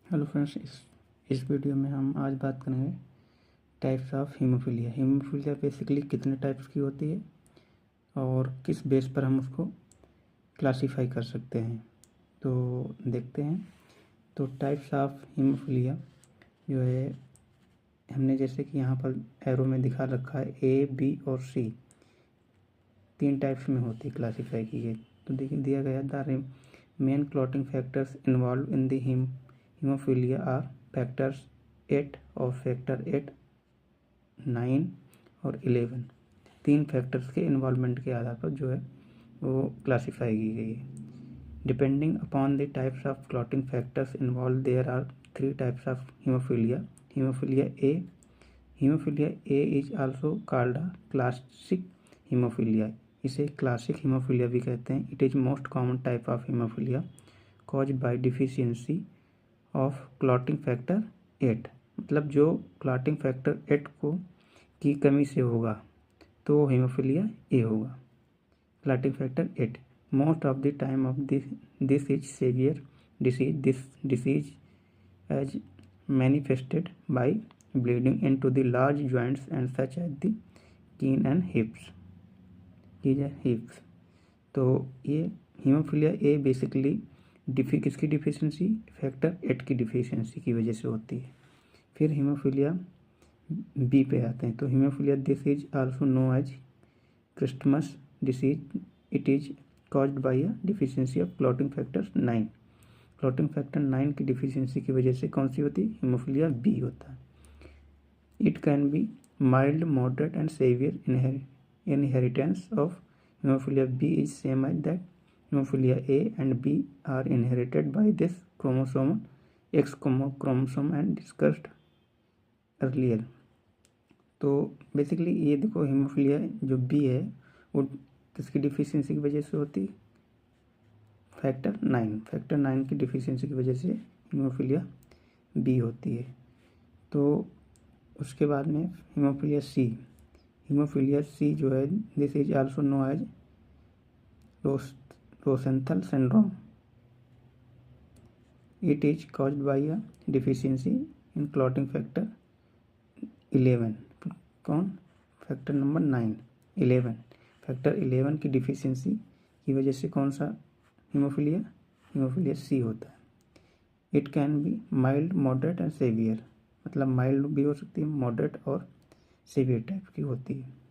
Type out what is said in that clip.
Hello friends, इस video में हम आज बात करेंगे types of haemophilia. Haemophilia basically कितने टाइप्स की होती है और किस बेस पर हम उसको क्लासीफाई कर सकते हैं, तो देखते हैं। तो टाइप्स ऑफ हीमोफीलिया जो है, हमने जैसे कि यहाँ पर एरो में दिखा रखा है, ए, बी और सी 3 टाइप्स में होती है, क्लासीफाई की गई। तो देखिए दिया गया, the main clotting factors involve in the haemophilia are factors 8 और फैक्टर 8, 9 और 11। 3 फैक्टर्स के इन्वॉल्वमेंट के आधार पर जो है वो क्लासीफाई की गई है। Depending upon the types of clotting factors involve, there are 3 types of haemophilia. Haemophilia A is also called a classic haemophilia. इसे क्लासिक हीमोफीलिया भी कहते हैं। It is most common type of haemophilia cause by deficiency of clotting factor 8। मतलब जो clotting factor 8 की कमी से होगा तो हीमोफीलिया ए होगा। Clotting factor 8 most of the time of this is severe disease. This disease as manifested by bleeding into the large joints and such as the knee and hips. तो ये haemophilia A basically किसकी deficiency, factor 8 की deficiency की वजह से होती है। फिर हीमोफीलिया बी पे आते हैं। तो haemophilia this is also known as Christmas disease. It is caused by a deficiency of clotting factor 9। Clotting factor 9 की डिफिशियंसी की वजह से कौन सी होती है, हीमोफीलिया बी होता है। It can be mild, moderate and severe. Inheritance of haemophilia B is same as that Hemophilia A and B are inherited by this chromosome, X chromosome, and discussed earlier। तो basically ये देखो, haemophilia जो B है वो किसकी deficiency की वजह से होती है, फैक्टर 9। फैक्टर 9 की डिफिशियंसी की वजह से हीमोफीलिया बी होती है। तो उसके बाद में हीमोफीलिया सी। हीमोफीलिया सी जो है, this is also known as Rosenthal syndrome. It is caused by a deficiency in clotting factor 11। कौन, फैक्टर नंबर 9, 11। फैक्टर 11 की डिफिशियंसी की वजह से कौन सा हीमोफीलिया सी होता है। It can be mild, moderate and severe. मतलब माइल्ड भी हो सकती है, मॉडरेट और सेवियर टाइप की होती है।